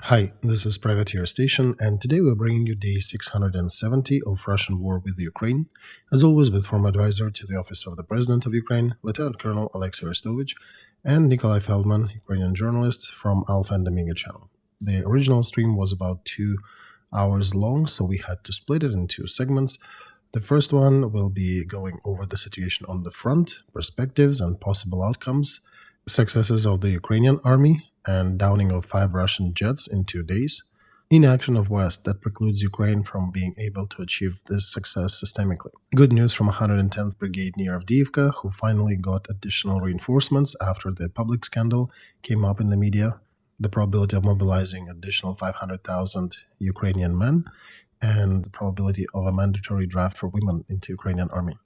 Hi, this is Privateer Station, and today we're bringing you day 670 of Russian war with Ukraine, as always with former advisor to the Office of the President of Ukraine, Lieutenant Colonel Alexei Arestovych, and Nikolay Feldman, Ukrainian journalist from Alpha&Omega channel. The original stream was about 2 hours long, so we had to split it in two segments. The first one will be going over the situation on the front, perspectives and possible outcomes, successes of the Ukrainian army, and downing of 5 Russian jets in 2 days, inaction of West that precludes Ukraine from being able to achieve this success systemically. Good news from 110th Brigade near Avdiivka, who finally got additional reinforcements after the public scandal came up in the media, the probability of mobilizing additional 500,000 Ukrainian men, and the probability of a mandatory draft for women into Ukrainian army.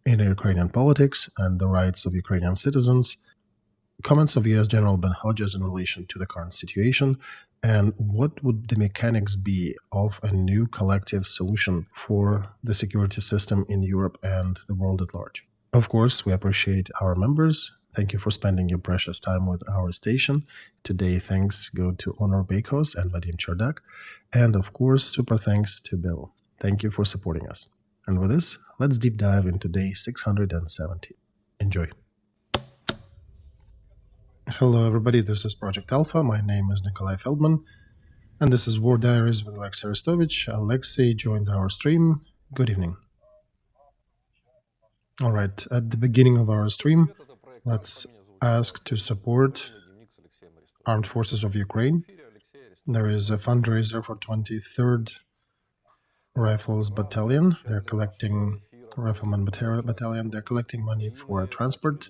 In Ukrainian politics and the rights of Ukrainian citizens, comments of US General Ben Hodges in relation to the current situation, and what would the mechanics be of a new collective solution for the security system in Europe and the world at large. Of course, we appreciate our members. Thank you for spending your precious time with our station. Today, thanks go to Honor Beikos and Vadim Cherdak, and of course, super thanks to Bill. Thank you for supporting us. And with this, let's deep dive into day 670. Enjoy. Hello everybody, this is Project Alpha. My name is Nikolay Feldman, and this is War Diaries with Alexei Arestovych. Alexei joined our stream. Good evening. Alright, at the beginning of our stream, let's ask to support Armed Forces of Ukraine. There is a fundraiser for 23rd Rifles Battalion. They're collecting Rifleman Battalion. They're collecting money for transport.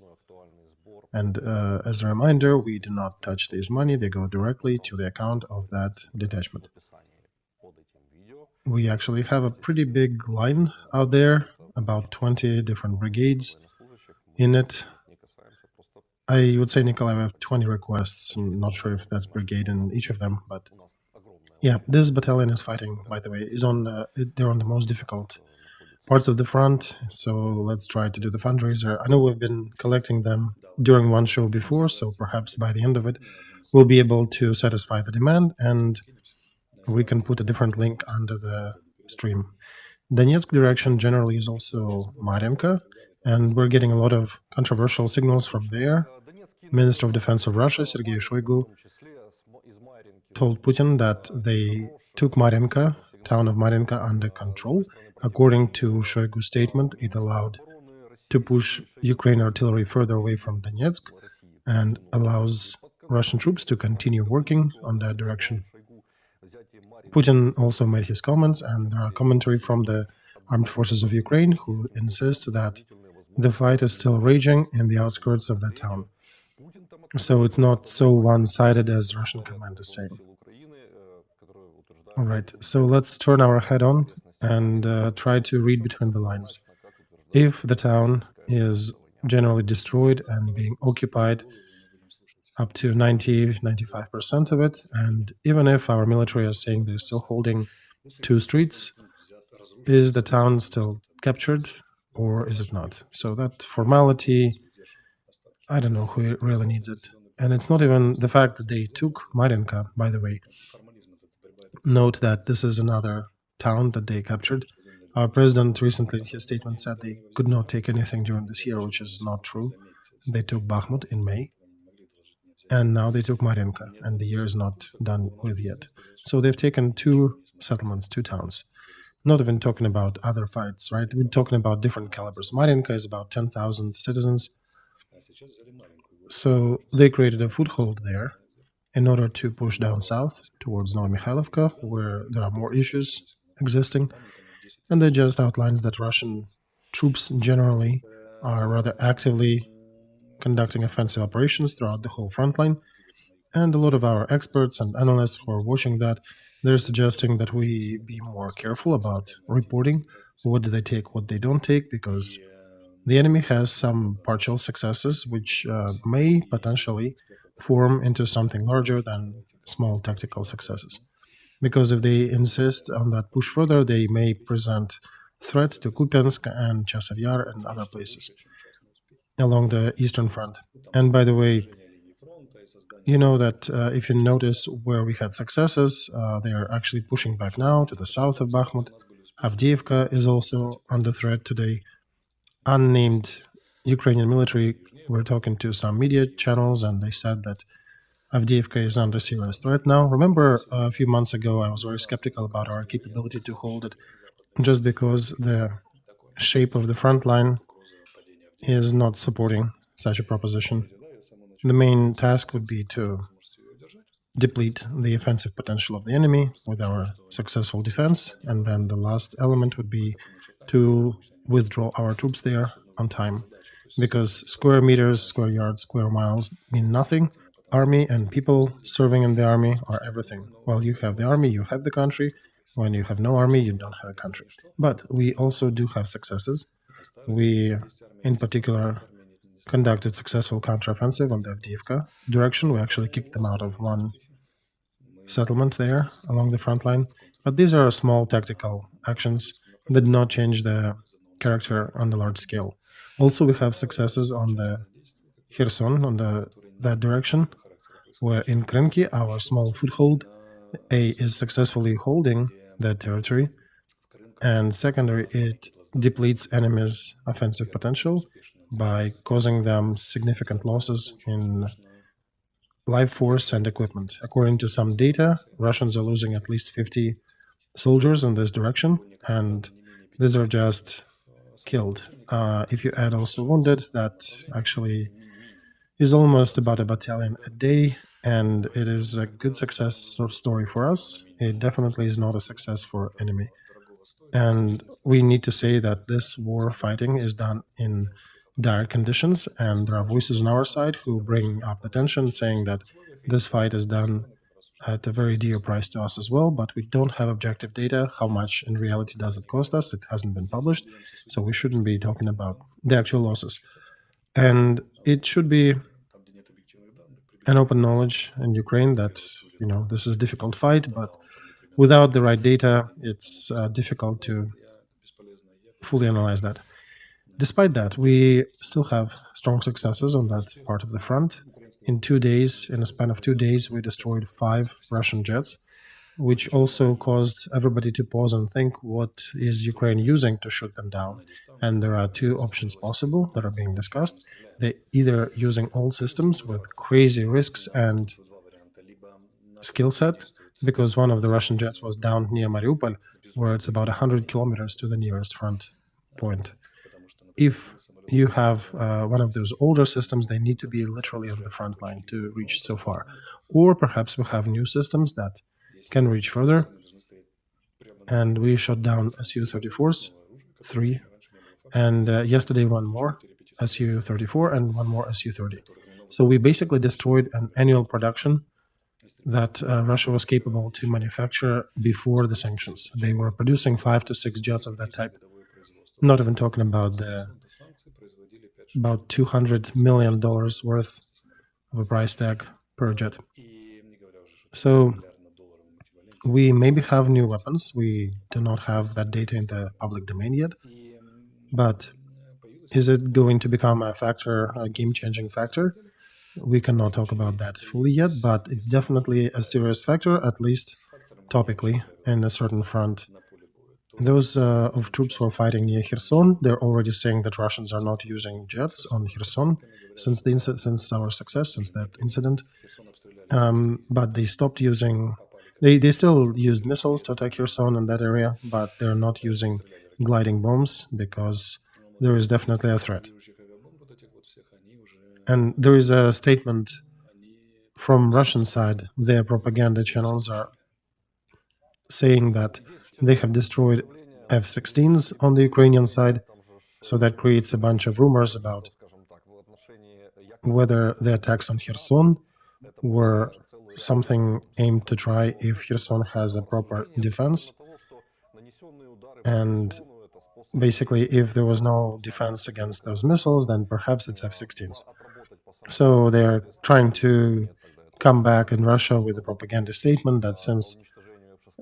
And as a reminder, we do not touch this money. They go directly to the account of that detachment. We actually have a pretty big line out there, about 20 different brigades in it. I would say, Nikolai, we have 20 requests. I'm not sure if that's brigade in each of them, but yeah, this battalion is fighting, by the way, they're on the most difficult parts of the front, so let's try to do the fundraiser. I know we've been collecting them during one show before, so perhaps by the end of it, we'll be able to satisfy the demand, and we can put a different link under the stream. Donetsk direction generally is also Maranka, and we're getting a lot of controversial signals from there. Minister of Defense of Russia, Sergei Shoigu, told Putin that they took Maranka, town of Maranka, under control. According to Shoigu's statement, it allowed to push Ukrainian artillery further away from Donetsk and allows Russian troops to continue working on that direction. Putin also made his comments, and there are commentary from the Armed Forces of Ukraine who insist that the fight is still raging in the outskirts of that town. So it's not so one-sided as Russian command is saying. All right, so let's turn our head on and try to read between the lines. If the town is generally destroyed and being occupied up to 90-95% of it, and even if our military is saying they're still holding 2 streets, is the town still captured or is it not? So that formality, I don't know who really needs it. And it's not even the fact that they took Marinka, by the way. Note that this is another town that they captured. Our president recently in his statement said they could not take anything during this year, which is not true. They took Bakhmut in May, and now they took Marinka, and the year is not done with yet. So they've taken 2 settlements, 2 towns. Not even talking about other fights, right? We're talking about different calibers. Marinka is about 10,000 citizens. So they created a foothold there in order to push down south towards Novomikhailivka, where there are more issues existing. And that just outlines that Russian troops generally are rather actively conducting offensive operations throughout the whole front line. And a lot of our experts and analysts who are watching that, they're suggesting that we be more careful about reporting what do they take, what they don't take, because the enemy has some partial successes which may potentially form into something larger than small tactical successes. Because if they insist on that push further, they may present threat to Kupiansk and Chasiv Yar and other places along the Eastern Front. And by the way, You know that if you notice where we had successes, they are actually pushing back now to the south of Bakhmut. Avdiivka is also under threat today. Unnamed Ukrainian military were talking to some media channels, and they said that Avdiivka is under serious threat now. Remember, a few months ago, I was very skeptical about our capability to hold it, just because the shape of the front line is not supporting such a proposition. The main task would be to deplete the offensive potential of the enemy with our successful defense, and then the last element would be to withdraw our troops there on time, because square meters, square yards, square miles mean nothing. Army and people serving in the army are everything. While you have the army, you have the country. When you have no army, you don't have a country. But we also do have successes. We, in particular, conducted successful counteroffensive on the Avdiivka direction. We actually kicked them out of one settlement there along the front line. But these are small tactical actions that do not change the character on the large scale. Also, we have successes on the Kherson, on that direction, where in Krymki, our small foothold, A, is successfully holding that territory, and secondary, it depletes enemies' offensive potential by causing them significant losses in life force and equipment. According to some data, Russians are losing at least 50 soldiers in this direction, and these are just killed. If you add also wounded, that actually is almost about a battalion a day, and it is a good success story for us. It definitely is not a success for enemy. And we need to say that this war fighting is done in dire conditions, and there are voices on our side who bring up the tension, saying that this fight is done at a very dear price to us as well, but we don't have objective data. How much in reality does it cost us? It hasn't been published, so we shouldn't be talking about the actual losses. And it should be an open knowledge in Ukraine that, this is a difficult fight, but without the right data, it's difficult to fully analyze that. Despite that, we still have strong successes on that part of the front. In a span of 2 days, we destroyed 5 Russian jets, which also caused everybody to pause and think, what is Ukraine using to shoot them down? And there are 2 options possible that are being discussed. They're either using old systems with crazy risks and skill set, because one of the Russian jets was down near Mariupol, where it's about 100 kilometers to the nearest front point. If you have one of those older systems, they need to be literally on the front line to reach so far. Or perhaps we have new systems that can reach further. And we shot down Su-34s, 3, and yesterday one more Su-34 and one more Su-30. So we basically destroyed an annual production that Russia was capable to manufacture before the sanctions. They were producing 5 to 6 jets of that type. Not even talking about about $200 million worth of a price tag per jet. So we maybe have new weapons. We do not have that data in the public domain yet. But is it going to become a factor, a game-changing factor? We cannot talk about that fully yet, but it's definitely a serious factor, at least topically, in a certain front. Those of troops who are fighting near Kherson, they're already saying that Russians are not using jets on Kherson since our success, since that incident. But they stopped using. They still used missiles to attack Kherson in that area, but they're not using gliding bombs because there is definitely a threat. And there is a statement from Russian side. Their propaganda channels are saying that they have destroyed F-16s on the Ukrainian side, so that creates a bunch of rumors about whether the attacks on Kherson were something aimed to try if Kherson has a proper defense, and basically if there was no defense against those missiles, then perhaps it's F-16s. So they're trying to come back in Russia with a propaganda statement that since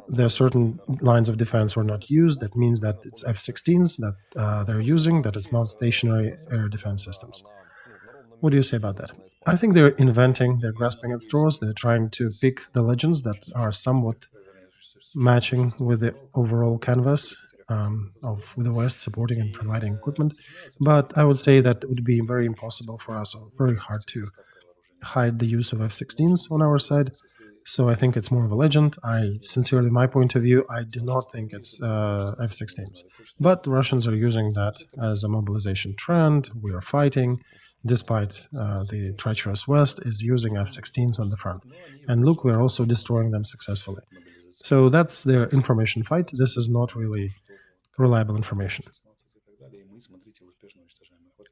there are certain lines of defense were not used, that means that it's F-16s that they're using, that it's not stationary air defense systems. What do you say about that? I think they're inventing, they're grasping at straws, they're trying to pick the legends that are somewhat matching with the overall canvas of the West supporting and providing equipment. But I would say that it would be very impossible for us, or very hard to hide the use of F-16s on our side. So I think it's more of a legend. I sincerely, my point of view, I do not think it's F-16s. But the Russians are using that as a mobilization trend. We are fighting, despite the treacherous West is using F-16s on the front. And look, we're also destroying them successfully. So that's their information fight. This is not really reliable information.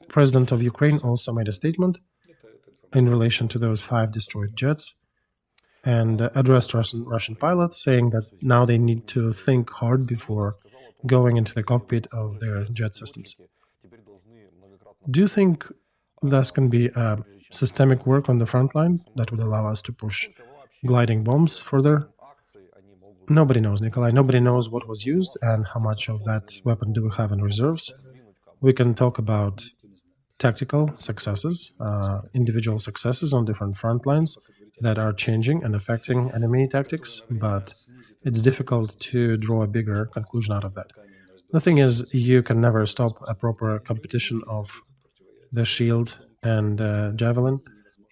President of Ukraine also made a statement in relation to those 5 destroyed jets and addressed Russian pilots, saying that now they need to think hard before going into the cockpit of their jet systems. Do you think this can be a systemic work on the front line that would allow us to push gliding bombs further? Nobody knows, Nikolay. Nobody knows what was used and how much of that weapon do we have in reserves. We can talk about tactical successes, individual successes on different front lines that are changing and affecting enemy tactics, but it's difficult to draw a bigger conclusion out of that. The thing is, you can never stop a proper competition of the shield and javelin,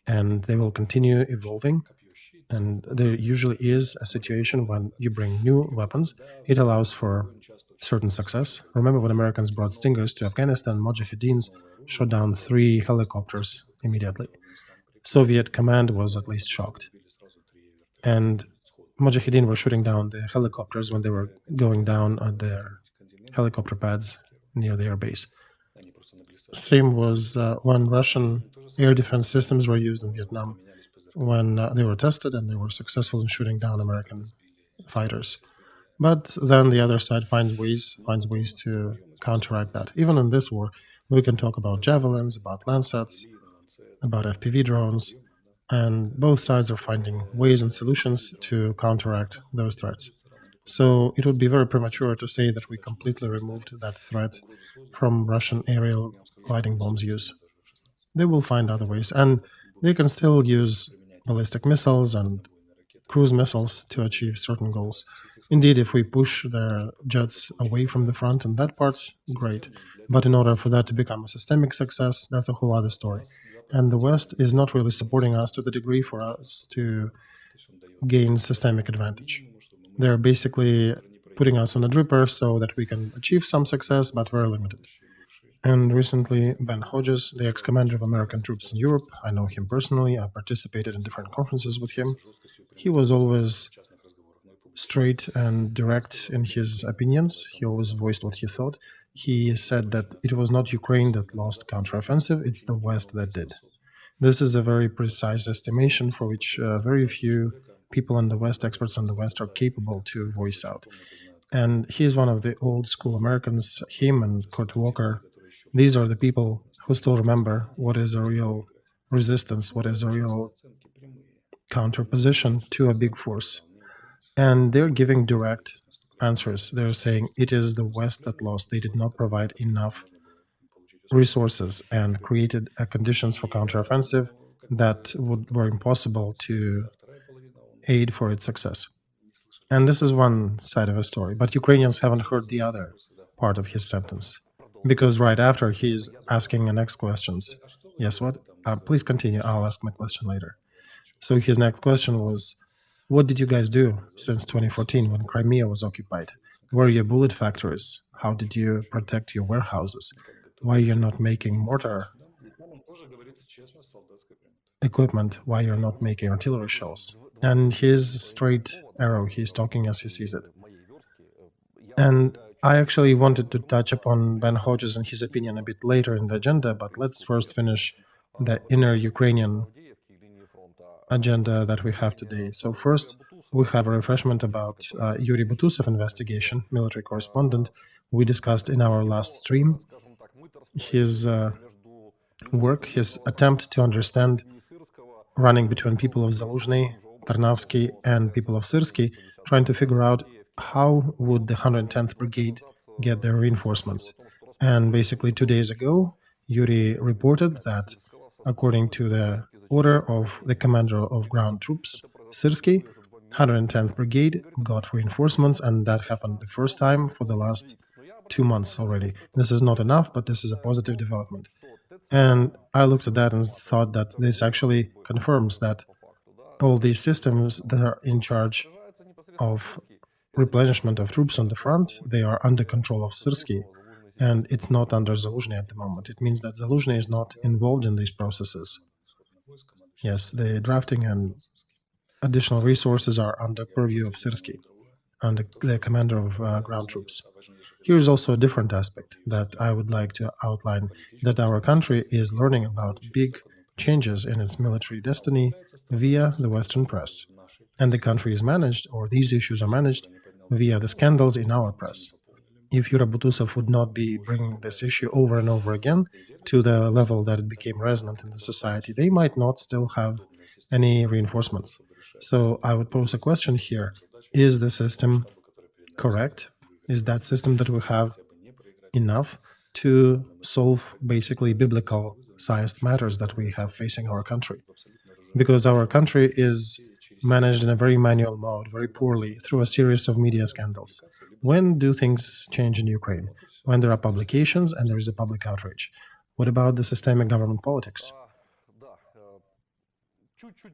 and they will continue evolving. And there usually is a situation when you bring new weapons, it allows for certain success. Remember when Americans brought Stingers to Afghanistan, Mojahedeens shot down 3 helicopters immediately. Soviet command was at least shocked. And Mujahideen were shooting down the helicopters when they were going down on their helicopter pads near the air base. Same was when Russian air defense systems were used in Vietnam, when they were tested and they were successful in shooting down American fighters. But then the other side finds ways to counteract that. Even in this war, we can talk about javelins, about Landsats, about FPV drones, and both sides are finding ways and solutions to counteract those threats. So it would be very premature to say that we completely removed that threat from Russian aerial gliding bombs use. They will find other ways, and they can still use ballistic missiles and cruise missiles to achieve certain goals. Indeed, if we push their jets away from the front in that part, great. But in order for that to become a systemic success, that's a whole other story. And the West is not really supporting us to the degree for us to gain systemic advantage. They're basically putting us on a dripper so that we can achieve some success, but very limited. And recently, Ben Hodges, the ex-commander of American troops in Europe, I know him personally, I participated in different conferences with him. He was always straight and direct in his opinions. He always voiced what he thought. He said that it was not Ukraine that lost counteroffensive, it's the West that did. This is a very precise estimation for which very few people in the West, experts in the West, are capable to voice out. And he is one of the old school Americans, him and Kurt Walker. These are the people who still remember what is a real resistance, what is a real counterposition to a big force. And they're giving direct answers. They're saying it is the West that lost. They did not provide enough resources and created conditions for counteroffensive that were impossible to aid for its success. And this is one side of a story, but Ukrainians haven't heard the other part of his sentence, because right after he's asking the next questions. Yes, what? Please continue. I'll ask my question later. So his next question was, what did you guys do since 2014 when Crimea was occupied? Where are your bullet factories? How did you protect your warehouses? Why you're not making mortar equipment? Why you're not making artillery shells? And his straight arrow, he's talking as he sees it. And I actually wanted to touch upon Ben Hodges and his opinion a bit later in the agenda, but let's first finish the inner Ukrainian agenda that we have today. So first, we have a refreshment about Yuriy Butusov investigation, military correspondent. We discussed in our last stream his work, his attempt to understand running between people of Zaluzhny, Tarnavsky, and people of Syrsky, trying to figure out how would the 110th Brigade get their reinforcements. And basically 2 days ago, Yuri reported that according to the order of the commander of ground troops, Syrsky. 110th Brigade got reinforcements, and that happened the first time for the last 2 months already. This is not enough, but this is a positive development. And I looked at that and thought that this actually confirms that all these systems that are in charge of replenishment of troops on the front, they are under control of Syrsky, and it's not under Zaluzhny at the moment. It means that Zaluzhny is not involved in these processes. Yes, the drafting and additional resources are under purview of Syrsky, under the commander of ground troops. Here's also a different aspect that I would like to outline, that our country is learning about big changes in its military destiny via the Western press. And the country is managed, or these issues are managed, via the scandals in our press. If Yuriy Butusov would not be bringing this issue over and over again to the level that it became resonant in the society, they might not still have any reinforcements. So I would pose a question here. Is the system correct? Is that system that we have enough to solve basically biblical-sized matters that we have facing our country? Because our country is managed in a very manual mode, very poorly, through a series of media scandals. When do things change in Ukraine? When there are publications and there is a public outrage. What about the systemic government politics?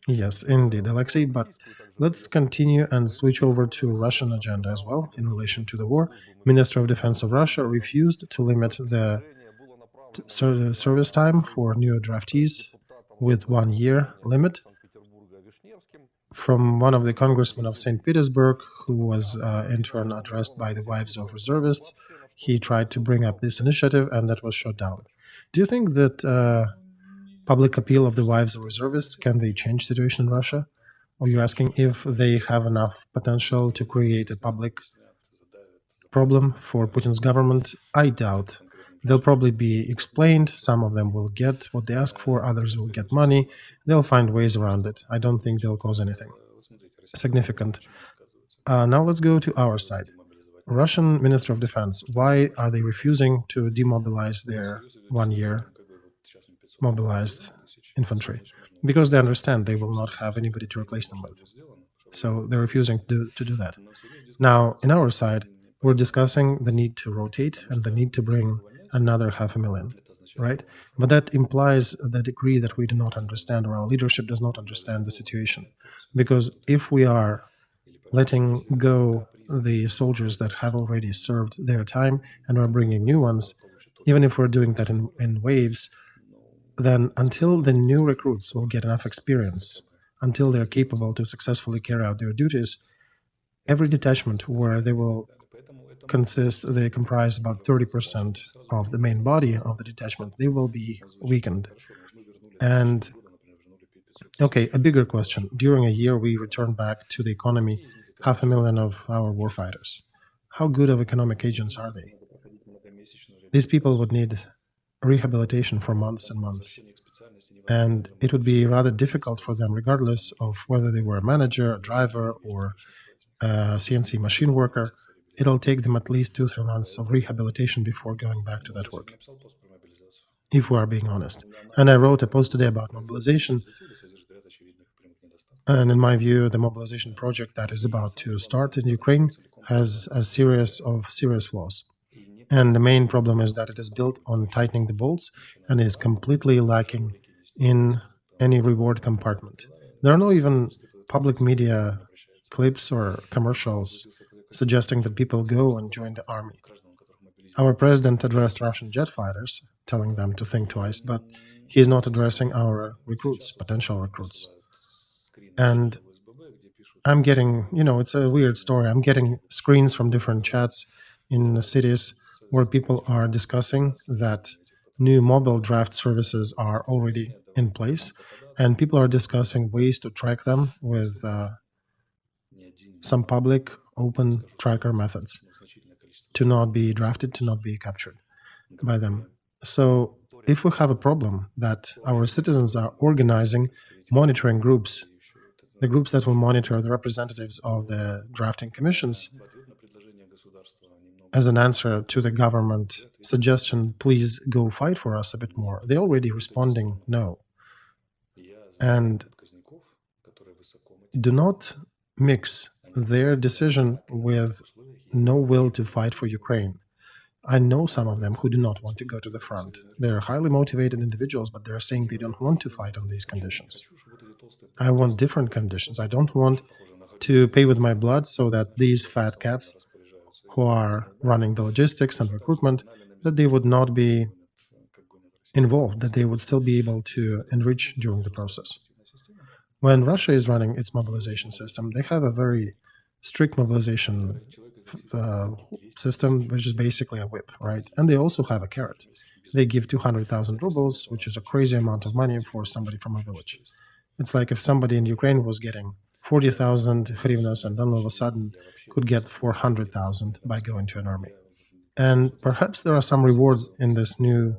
Yes, indeed, Alexei, but let's continue and switch over to Russian agenda as well in relation to the war. Minister of Defense of Russia refused to limit the service time for new draftees with 1 year limit. From one of the congressmen of St. Petersburg, who was in turn addressed by the wives of reservists, he tried to bring up this initiative, and that was shot down. Do you think that public appeal of the wives of reservists, can they change the situation in Russia? Or you're asking if they have enough potential to create a public problem for Putin's government? I doubt. They'll probably be explained. Some of them will get what they ask for, others will get money. They'll find ways around it. I don't think they'll cause anything significant. Now let's go to our side. Russian Minister of Defense, why are they refusing to demobilize their 1 year mobilized infantry? Because they understand they will not have anybody to replace them with. So they're refusing to do that. Now, in our side, we're discussing the need to rotate and the need to bring another 500,000, right? But that implies the degree that we do not understand, or our leadership does not understand the situation. Because if we are letting go the soldiers that have already served their time and we're bringing new ones, even if we're doing that in waves, then until the new recruits will get enough experience, until they're capable to successfully carry out their duties, every detachment where they will they comprise about 30% of the main body of the detachment, they will be weakened. And okay, a bigger question. During a year, we return back to the economy 500,000 of our warfighters. How good of economic agents are they? These people would need rehabilitation for months and months. And it would be rather difficult for them, regardless of whether they were a manager, a driver, or a CNC machine worker. It'll take them at least 2-3 months of rehabilitation before going back to that work, if we are being honest. And I wrote a post today about mobilization. And in my view, the mobilization project that is about to start in Ukraine has a series of serious flaws. And the main problem is that it is built on tightening the bolts and is completely lacking in any reward compartment. There are no even public media clips or commercials suggesting that people go and join the army. Our president addressed Russian jet fighters, telling them to think twice, but he's not addressing our recruits, potential recruits. And I'm getting, it's a weird story. I'm getting screens from different chats in the cities where people are discussing that new mobile draft services are already in place, and people are discussing ways to track them with some public open tracker methods to not be drafted, to not be captured by them. So if we have a problem that our citizens are organizing monitoring groups, the groups that will monitor the representatives of the drafting commissions, as an answer to the government suggestion, please go fight for us a bit more, they're already responding no. and do not mix their decision with no will to fight for Ukraine. I know some of them who do not want to go to the front. They're highly motivated individuals, but they're saying they don't want to fight on these conditions. I want different conditions. I don't want to pay with my blood so that these fat cats who are running the logistics and recruitment, that they would not be involved, that they would still be able to enrich during the process. When Russia is running its mobilization system, they have a very strict mobilization system, which is basically a whip, right? And they also have a carrot. They give 200,000 rubles, which is a crazy amount of money for somebody from a village. It's like if somebody in Ukraine was getting 40,000 hryvnias and then all of a sudden could get 400,000 by going to an army. And perhaps there are some rewards in this new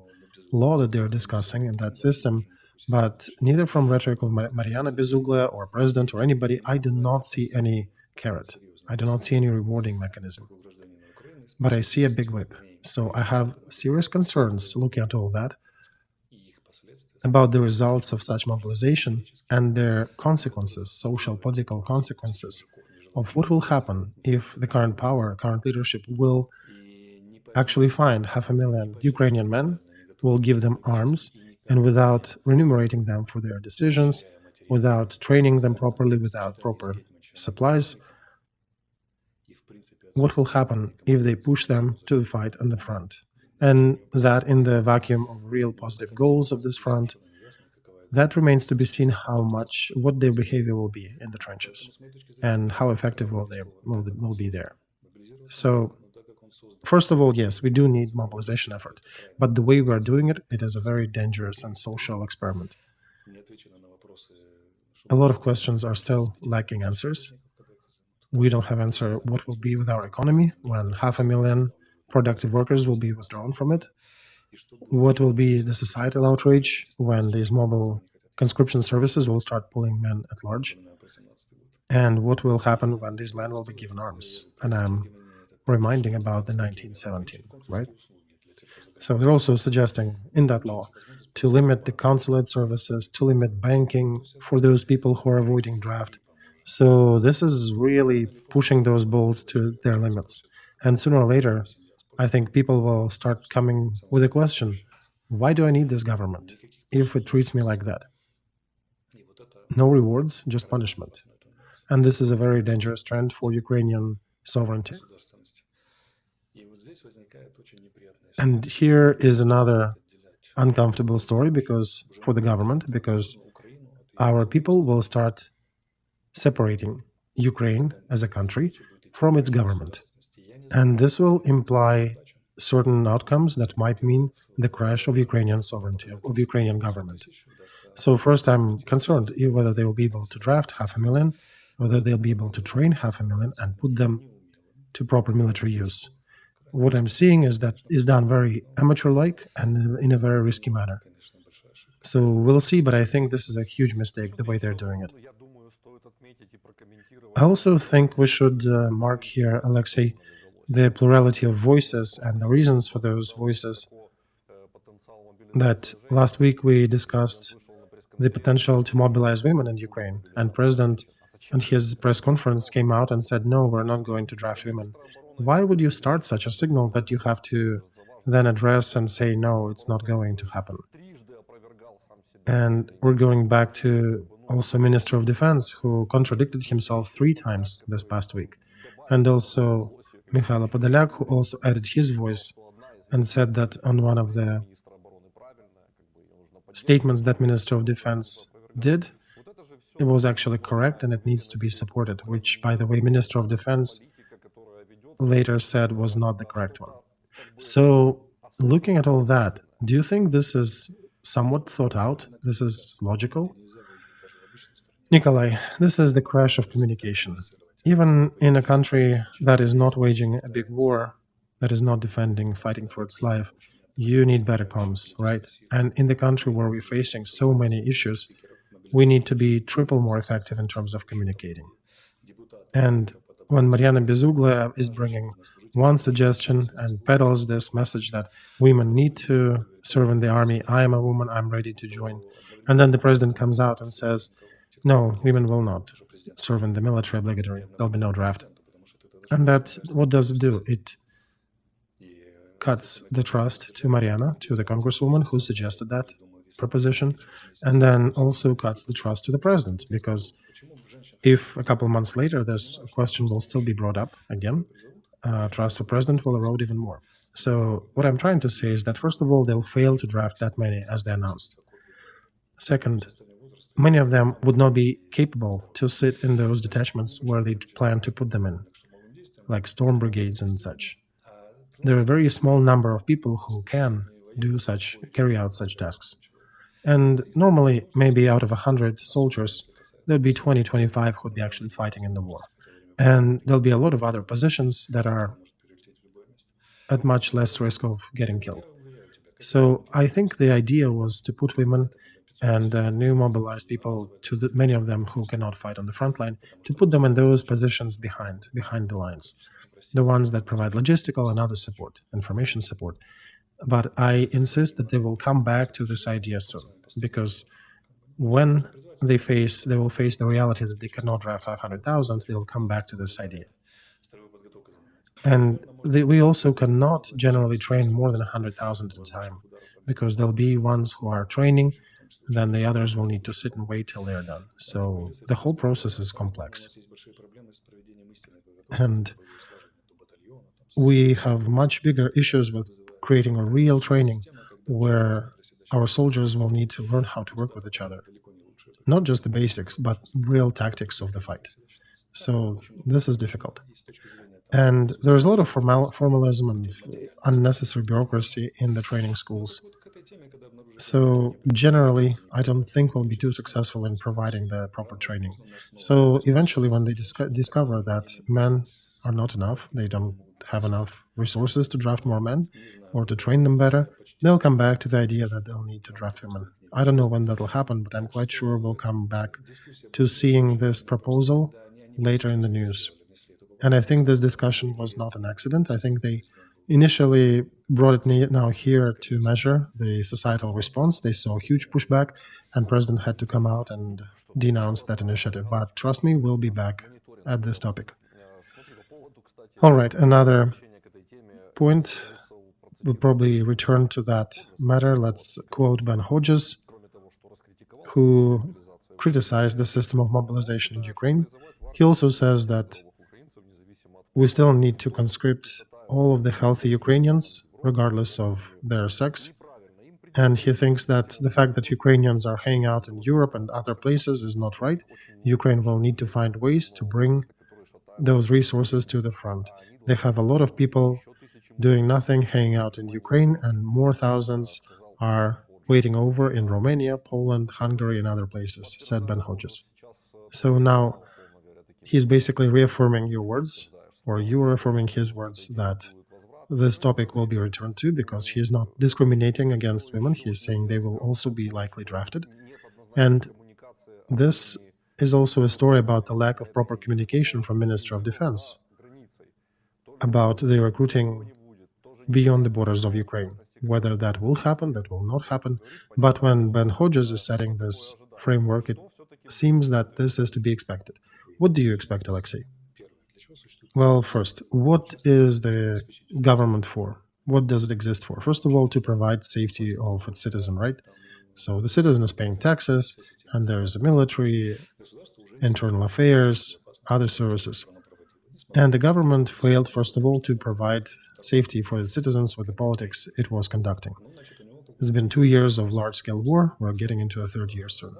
law that they're discussing in that system, but neither from rhetoric of Mariana Bezuglia or president or anybody, I do not see any carrot. I do not see any rewarding mechanism. But I see a big whip. So I have serious concerns looking at all that about the results of such mobilization and their consequences, social, political consequences of what will happen if the current power, current leadership will actually find 500,000 Ukrainian men, will give them arms, and without remunerating them for their decisions, without training them properly, without proper supplies, what will happen if they push them to the fight on the front? And that in the vacuum of real positive goals of this front, that remains to be seen what their behavior will be in the trenches and how effective will be there. So, first of all, yes, we do need mobilization effort, but the way we are doing it, it is a very dangerous and social experiment. A lot of questions are still lacking answers. We don't have answer what will be with our economy when 500,000 productive workers will be withdrawn from it. What will be the societal outrage when these mobile conscription services will start pulling men at large? And what will happen when these men will be given arms? And I'm reminding about the 1917, right? So they're also suggesting in that law to limit the consulate services, to limit banking for those people who are avoiding draft. So this is really pushing those bolts to their limits. And sooner or later, I think people will start coming with a question, why do I need this government if it treats me like that? No rewards, just punishment. And this is a very dangerous trend for Ukrainian sovereignty. And here is another uncomfortable story for the government, because our people will start separating Ukraine as a country from its government. And this will imply certain outcomes that might mean the crash of Ukrainian sovereignty, of Ukrainian government. So first, I'm concerned whether they will be able to draft 500,000, whether they'll be able to train 500,000 and put them to proper military use. What I'm seeing is that is done very amateur-like and in a very risky manner. So we'll see, but I think this is a huge mistake, the way they're doing it. I also think we should mark here, Alexei, the plurality of voices and the reasons for those voices. That last week we discussed the potential to mobilize women in Ukraine, and President at his press conference came out and said, no, we're not going to draft women. Why would you start such a signal that you have to then address and say, no, it's not going to happen? And we're going back to also Minister of Defense, who contradicted himself 3 times this past week. And also Mikhailo Podolyak, who also added his voice and said that on one of the statements that Minister of Defense did, it was actually correct and it needs to be supported, which, by the way, Minister of Defense later said was not the correct one. So, looking at all that, do you think this is somewhat thought out? This is logical? Nikolay, this is the crash of communication. Even in a country that is not waging a big war, that is not fighting for its life, you need better comms, right? And in the country where we're facing so many issues, we need to be triple more effective in terms of communicating. And when Mariana Bezuglia is bringing one suggestion and peddles this message that women need to serve in the army. I am a woman, I'm ready to join. And then the president comes out and says, no, women will not serve in the military obligatory. There'll be no draft. And that, what does it do? It cuts the trust to Mariana, to the congresswoman who suggested that proposition, and then also cuts the trust to the president, because if a couple months later this question will still be brought up again, trust for president will erode even more. So what I'm trying to say is that, first of all, they'll fail to draft that many as they announced. Second, many of them would not be capable to sit in those detachments where they plan to put them in, like storm brigades and such. There are a very small number of people who can carry out such tasks. And normally, maybe out of 100 soldiers, there'd be 20, 25 who'd be actually fighting in the war. And there'll be a lot of other positions that are at much less risk of getting killed. So I think the idea was to put women and new mobilized people, many of them who cannot fight on the front line, to put them in those positions behind the lines, the ones that provide logistical and other support, information support. But I insist that they will come back to this idea soon, because when they will face the reality that they cannot draft 500,000, they'll come back to this idea. And we also cannot generally train more than 100,000 at a time, because there'll be ones who are training, then the others will need to sit and wait till they're done. So the whole process is complex. And we have much bigger issues with creating a real training where our soldiers will need to learn how to work with each other. Not just the basics, but real tactics of the fight. So this is difficult. And there's a lot of formalism and unnecessary bureaucracy in the training schools. So generally, I don't think we'll be too successful in providing the proper training. So eventually, when they discover that men are not enough, they don't have enough resources to draft more men or to train them better, they'll come back to the idea that they'll need to draft women. I don't know when that'll happen, but I'm quite sure we'll come back to seeing this proposal later in the news. And I think this discussion was not an accident. I think they initially brought it now here to measure the societal response. They saw a huge pushback, and President had to come out and denounce that initiative. But trust me, we'll be back at this topic. All right, another point. We'll probably return to that matter. Let's quote Ben Hodges, who criticized the system of mobilization in Ukraine. He also says that we still need to conscript all of the healthy Ukrainians, regardless of their sex. And he thinks that the fact that Ukrainians are hanging out in Europe and other places is not right. Ukraine will need to find ways to bring those resources to the front. They have a lot of people doing nothing, hanging out in Ukraine, and more thousands are waiting over in Romania, Poland, Hungary, and other places, said Ben Hodges. So now he's basically reaffirming your words, or you are affirming his words, that this topic will be returned to, because he is not discriminating against women. He is saying they will also be likely drafted. And this is also a story about the lack of proper communication from Ministry of Defense about the recruiting beyond the borders of Ukraine. Whether that will happen, that will not happen. But when Ben Hodges is setting this framework, it seems that this is to be expected. What do you expect, Alexei? Well, first, what is the government for? What does it exist for? First of all, to provide safety of its citizen, right? So the citizen is paying taxes, and there is a military, internal affairs, other services. And the government failed, first of all, to provide safety for the citizens with the politics it was conducting. It's been 2 years of large-scale war. We're getting into a third year soon.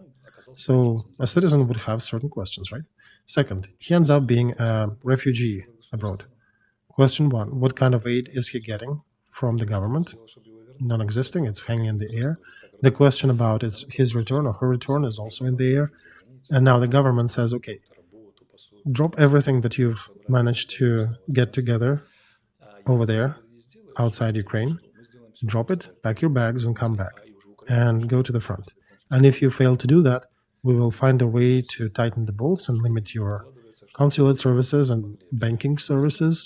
So a citizen would have certain questions, right? Second, he ends up being a refugee abroad. Question one, what kind of aid is he getting from the government? Non-existing, it's hanging in the air. The question about his return or her return is also in the air. And now the government says, okay, drop everything that you've managed to get together over there, outside Ukraine. Drop it, pack your bags and come back and go to the front. And if you fail to do that, we will find a way to tighten the bolts and limit your consulate services and banking services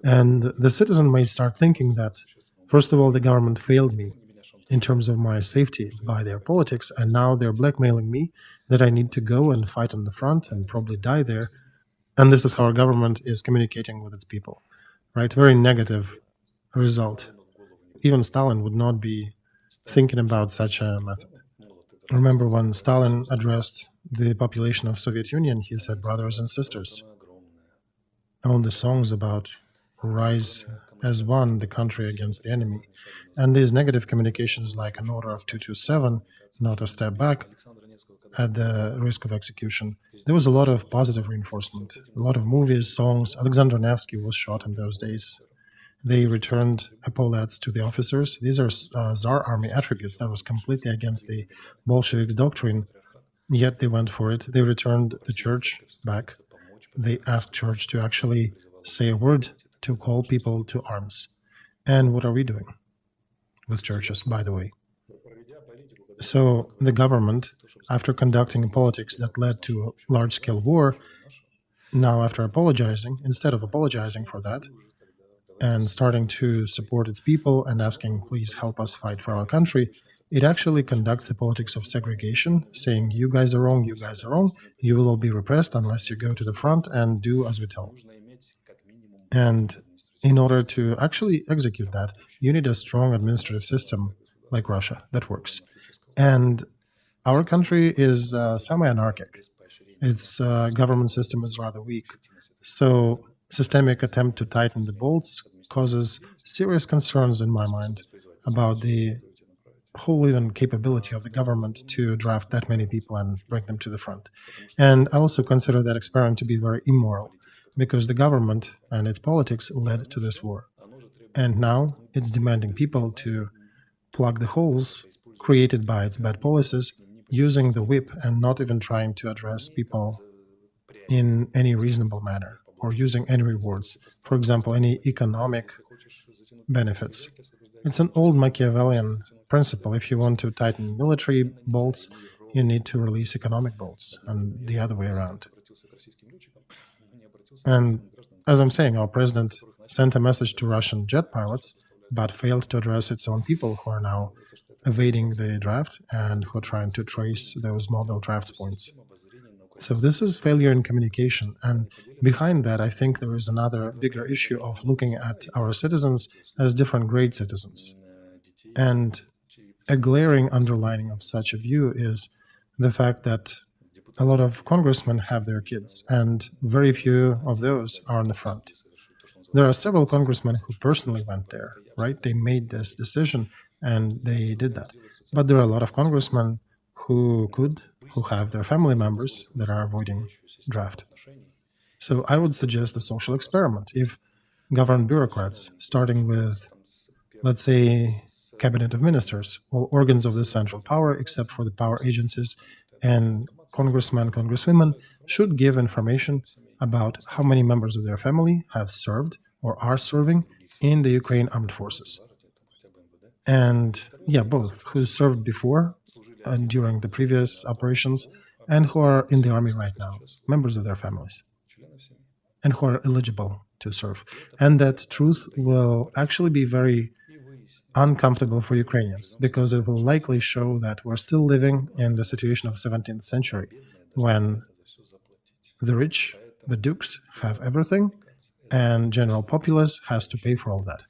And the citizen may start thinking that, first of all, the government failed me in terms of my safety by their politics, and now they're blackmailing me that I need to go and fight on the front and probably die there. And this is how our government is communicating with its people, right? Very negative result. Even Stalin would not be thinking about such a method. Remember when Stalin addressed the population of Soviet Union, he said, brothers and sisters, all the songs about rise as one, the country against the enemy. And these negative communications like an order of 227, not a step back, at the risk of execution. There was a lot of positive reinforcement, a lot of movies, songs. Alexander Nevsky was shot in those days. They returned epaulets to the officers. These are Tsar army attributes that was completely against the Bolsheviks' doctrine, yet they went for it. They returned the church back. They asked church to actually say a word to call people to arms. And what are we doing with churches, by the way? So the government, after conducting politics that led to a large-scale war, now after apologizing, instead of apologizing for that, and starting to support its people and asking, please help us fight for our country, it actually conducts the politics of segregation, saying, you guys are wrong, you will all be repressed unless you go to the front and do as we tell. And in order to actually execute that, you need a strong administrative system like Russia that works. And our country is semi-anarchic. Its government system is rather weak. So systemic attempt to tighten the bolts causes serious concerns in my mind about the whole even capability of the government to draft that many people and bring them to the front. And I also consider that experiment to be very immoral, because the government and its politics led to this war. And now it's demanding people to plug the holes created by its bad policies using the whip and not even trying to address people in any reasonable manner or using any rewards, for example, any economic benefits. It's an old Machiavellian principle. If you want to tighten military bolts, you need to release economic bolts, and the other way around. And as I'm saying, our president sent a message to Russian jet pilots, but failed to address its own people who are now evading the draft and who are trying to trace those model draft points. So this is failure in communication. And behind that, I think there is another bigger issue of looking at our citizens as different grade citizens. And a glaring underlining of such a view is the fact that a lot of congressmen have their kids, and very few of those are on the front. There are several congressmen who personally went there, right? They made this decision and they did that. But there are a lot of congressmen who have their family members that are avoiding draft. So I would suggest a social experiment. If government bureaucrats, starting with, let's say, cabinet of ministers, all organs of the central power, except for the power agencies, and congressmen, congresswomen, should give information about how many members of their family have served or are serving in the Ukraine armed forces. And yeah, both who served before and during the previous operations and who are in the army right now, members of their families, and who are eligible to serve. And that truth will actually be very uncomfortable for Ukrainians, because it will likely show that we're still living in the situation of 17th century, when the rich, the dukes, have everything, and general populace has to pay for all that.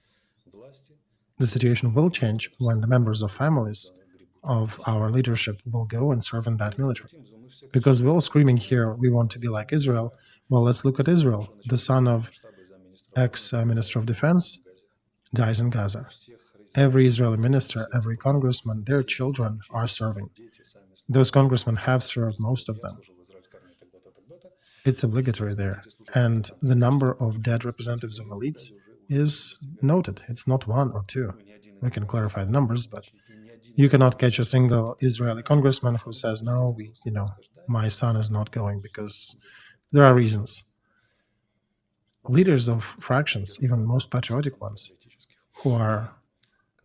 The situation will change when the members of families of our leadership will go and serve in that military. Because we're all screaming here, we want to be like Israel. Well, let's look at Israel. The son of ex-minister of defense dies in Gaza. Every Israeli minister, every congressman, their children are serving. Those congressmen have served, most of them. It's obligatory there. And the number of dead representatives of elites is noted. It's not one or two. We can clarify the numbers, but you cannot catch a single Israeli congressman who says, no, my son is not going, because there are reasons. Leaders of fractions, even most patriotic ones, who are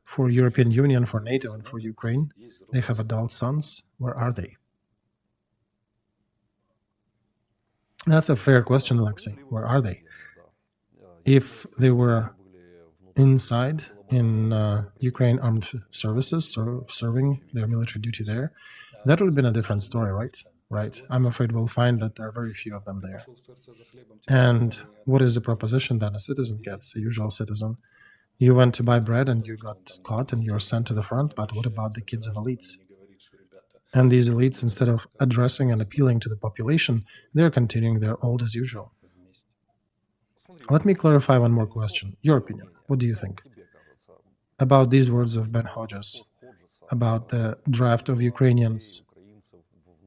for European Union, for NATO, and for Ukraine, they have adult sons. Where are they? That's a fair question, Alexei. Where are they? if they were inside in Ukraine armed services or serving their military duty there, that would have been a different story, right? Right. I'm afraid we'll find that there are very few of them there. And what is the proposition that a citizen gets, a usual citizen? You went to buy bread and you got caught and you're sent to the front, but what about the kids of elites? And these elites, instead of addressing and appealing to the population, they're continuing their old as usual. Let me clarify one more question. Your opinion. What do you think about these words of Ben Hodges, about the draft of Ukrainians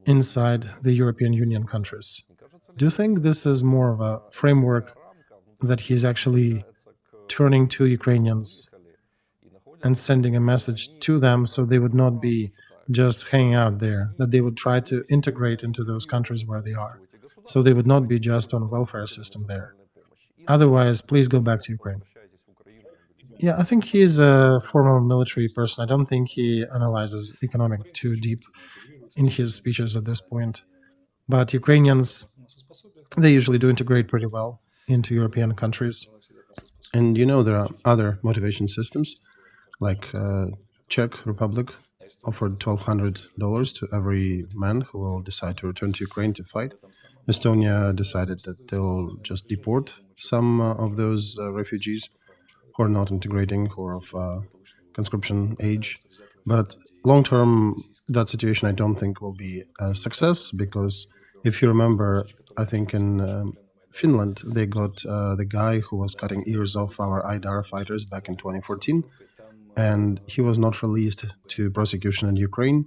inside the European Union countries? Do you think this is more of a framework that he's actually turning to Ukrainians and sending a message to them so they would not be just hanging out there, that they would try to integrate into those countries where they are, so they would not be just on a welfare system there? Otherwise, please go back to Ukraine. Yeah, I think he's a former military person. I don't think he analyzes economic too deep in his speeches at this point. But Ukrainians, they usually do integrate pretty well into European countries. And there are other motivation systems, like Czech Republic offered $1,200 to every man who will decide to return to Ukraine to fight. Estonia decided that they'll just deport some of those refugees who are not integrating, who are of conscription age. But long-term, that situation I don't think will be a success, because if you remember, I think in Finland, they got the guy who was cutting ears off our IDAR fighters back in 2014, and he was not released to prosecution in Ukraine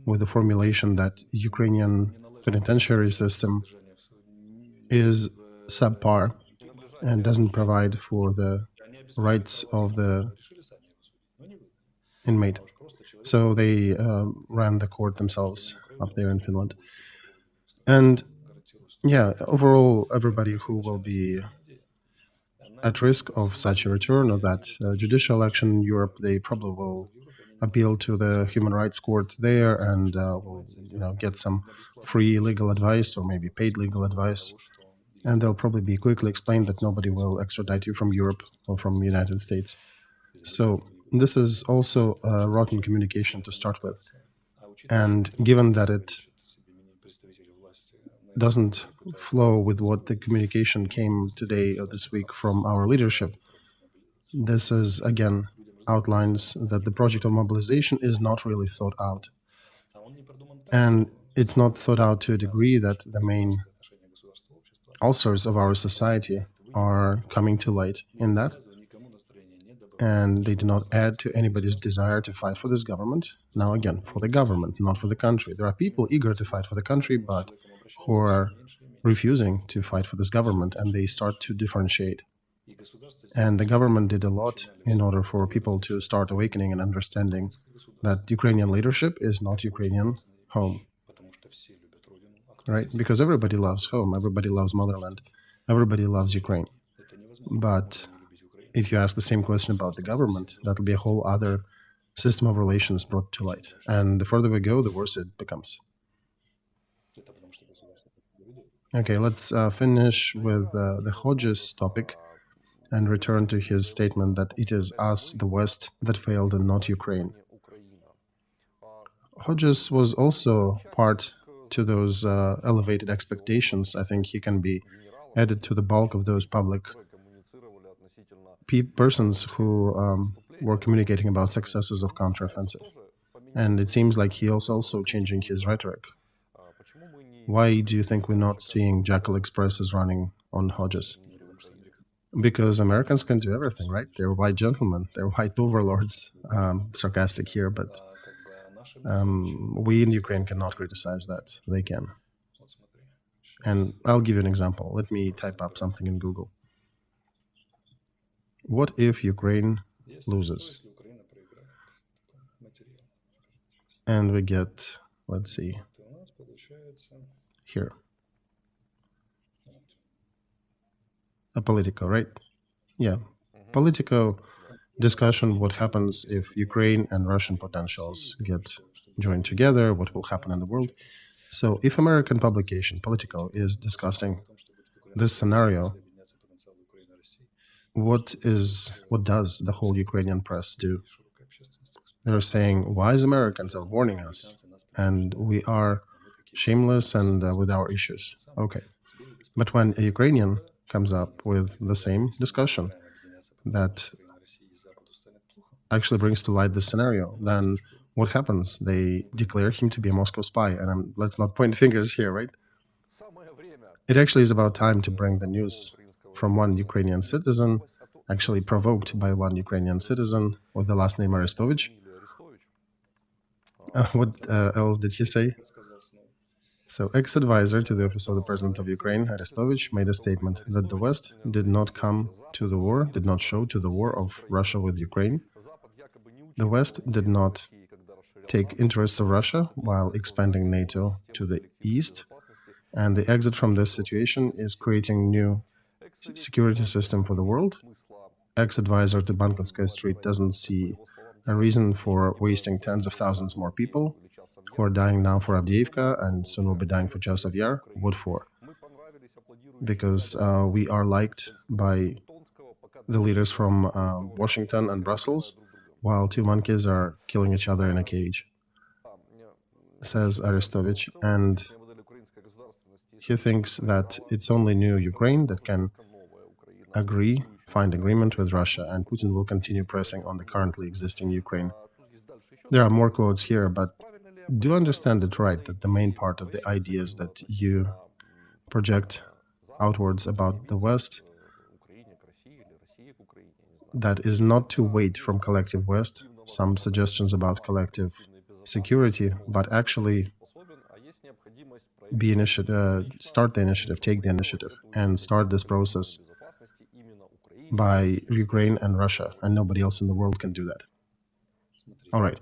with the formulation that Ukrainian penitentiary system is subpar and doesn't provide for the rights of the inmate. So they ran the court themselves up there in Finland. And yeah, overall, everybody who will be at risk of such a return of that judicial action in Europe, they probably will appeal to the human rights court there and will get some free legal advice or maybe paid legal advice. And they'll probably be quickly explained that nobody will extradite you from Europe or from the United States. So this is also a rotten communication to start with. And given that it doesn't flow with what the communication came today or this week from our leadership, this is, again, outlines that the project of mobilization is not really thought out. And it's not thought out to a degree that the main ulcers of our society are coming to light in that. And they do not add to anybody's desire to fight for this government. Now, again, for the government, not for the country. There are people eager to fight for the country, but who are refusing to fight for this government, and they start to differentiate. And the government did a lot in order for people to start awakening and understanding that Ukrainian leadership is not Ukrainian home. Right? Because everybody loves home, everybody loves motherland, everybody loves Ukraine. But if you ask the same question about the government, that'll be a whole other system of relations brought to light. And the further we go, the worse it becomes. Okay, let's finish with the Hodges topic and return to his statement that it is us, the West, that failed and not Ukraine. Hodges was also part to those elevated expectations. I think he can be added to the bulk of those public persons who were communicating about successes of counteroffensive. And it seems like he is also changing his rhetoric. Why do you think we're not seeing Jackal Expresses running on Hodges? Because Americans can do everything, right? They're white gentlemen, they're white overlords. Sarcastic here, but we in Ukraine cannot criticize that. They can. And I'll give you an example. Let me type up something in Google. What if Ukraine loses? And we get, let's see, here. A Politico, right? Yeah. Politico discussion, what happens if Ukraine and Russian potentials get joined together, what will happen in the world. So if American publication, Politico, is discussing this scenario, what does the whole Ukrainian press do? They're saying, wise Americans are warning us, and we are shameless and with our issues. Okay. But when a Ukrainian comes up with the same discussion that actually brings to light this scenario, then what happens? They declare him to be a Moscow spy. And let's not point fingers here, right? It actually is about time to bring the news from one Ukrainian citizen, actually provoked by one Ukrainian citizen with the last name Arestovych. What else did he say? So, ex-advisor to the office of the President of Ukraine, Arestovych, made a statement that the West did not come to the war, did not show to the war of Russia with Ukraine. The West did not take interests of Russia while expanding NATO to the east, and the exit from this situation is creating new security system for the world. Ex-advisor to Bankovskaya Street doesn't see a reason for wasting tens of thousands more people who are dying now for Avdiivka and soon will be dying for Chasiv Yar. What for? Because we are liked by the leaders from Washington and Brussels, while two monkeys are killing each other in a cage, says Arestovych. And he thinks that it's only new Ukraine that can find agreement with Russia, and Putin will continue pressing on the currently existing Ukraine. There are more quotes here, but do understand it right, that the main part of the ideas that you project outwards about the West, that is not to wait from collective West, some suggestions about collective security, but actually start the initiative, take the initiative, and start this process by Ukraine and Russia, and nobody else in the world can do that. All right.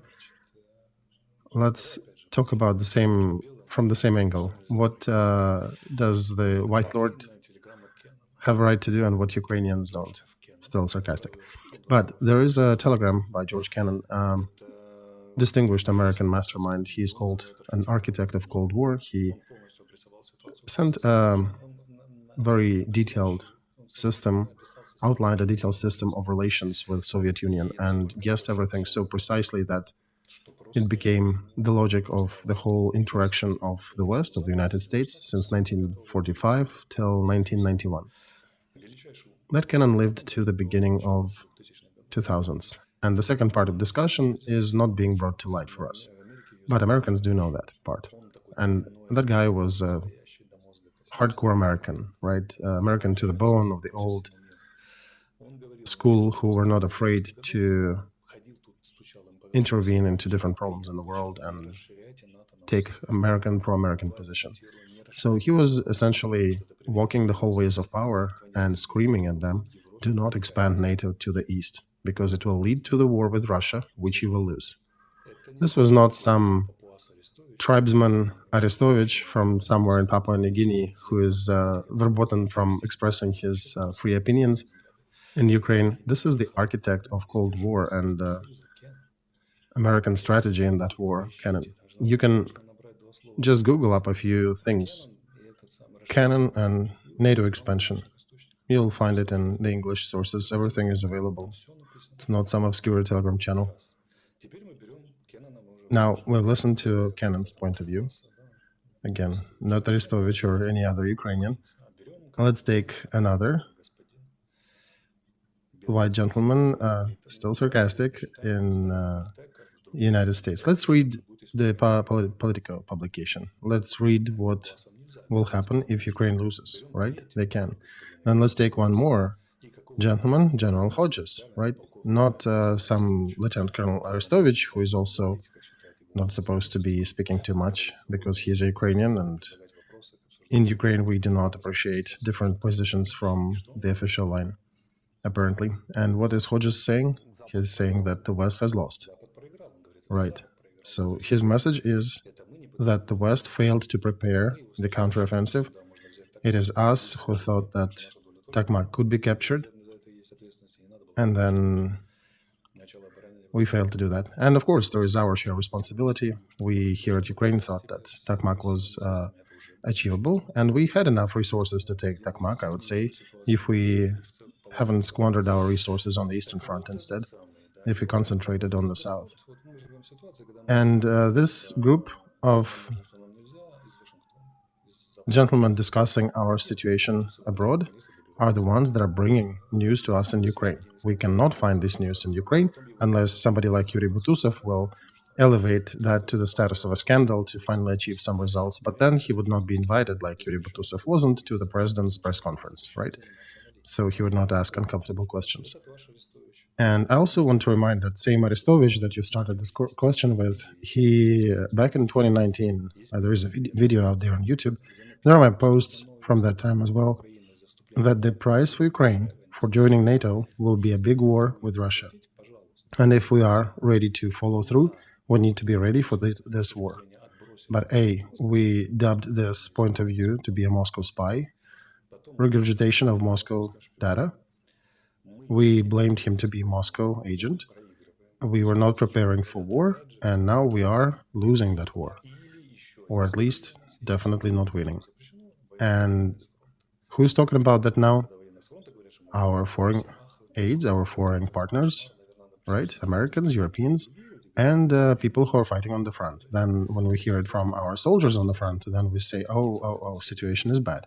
Let's talk about from the same angle. What does the White Lord have a right to do and what Ukrainians don't? Still sarcastic. But there is a telegram by George Kennan, distinguished American mastermind. He's called an architect of Cold War. He sent a very detailed system, outlined a detailed system of relations with Soviet Union, and guessed everything so precisely that it became the logic of the whole interaction of the West, of the United States, since 1945 till 1991. That canon lived to the beginning of 2000s. And the second part of discussion is not being brought to light for us. But Americans do know that part. And that guy was a hardcore American, right? American to the bone, of the old school, who were not afraid to intervene into different problems in the world and take pro-American position. So he was essentially walking the hallways of power and screaming at them, do not expand NATO to the east, because it will lead to the war with Russia, which you will lose. This was not some tribesman Arestovych from somewhere in Papua New Guinea who is verboten from expressing his free opinions in Ukraine. This is the architect of Cold War and American strategy in that war, Kennan. You can just Google up a few things. Kennan and NATO expansion. You'll find it in the English sources. Everything is available. It's not some obscure Telegram channel. Now, we'll listen to Kennan's point of view. Again, not Arestovych or any other Ukrainian. Let's take another white gentleman, still sarcastic, in United States. Let's read the Politico publication. Let's read what will happen if Ukraine loses, right? They can. Then let's take one more gentleman, General Hodges, right? Not some Lieutenant Colonel Arestovych, who is also not supposed to be speaking too much because he is a Ukrainian, and in Ukraine we do not appreciate different positions from the official line, apparently. And what is Hodges saying? He's saying that the West has lost. Right. So his message is that the West failed to prepare the counteroffensive. It is us who thought that Tokmak could be captured, and then we failed to do that. And of course, there is our share of responsibility. We here at Ukraine thought that Tokmak was achievable, and we had enough resources to take Tokmak, I would say, if we haven't squandered our resources on the Eastern Front instead, if we concentrated on the South. And this group of gentlemen discussing our situation abroad are the ones that are bringing news to us in Ukraine. We cannot find this news in Ukraine unless somebody like Yuriy Butusov will elevate that to the status of a scandal to finally achieve some results. But then he would not be invited, like Yuriy Butusov wasn't, to the president's press conference, right? So he would not ask uncomfortable questions. And I also want to remind that same Arestovych that you started this question with, he, back in 2019, there is a video out there on YouTube. There are my posts from that time as well, that the price for Ukraine for joining NATO will be a big war with Russia. And if we are ready to follow through, we need to be ready for this war. But A, we dubbed this point of view to be a Moscow spy, regurgitation of Moscow data. We blamed him to be Moscow agent. We were not preparing for war, and now we are losing that war. Or at least, definitely not winning. And who's talking about that now? Our foreign aides, our foreign partners, right? Americans, Europeans, and people who are fighting on the front. Then when we hear it from our soldiers on the front, then we say, oh, situation is bad.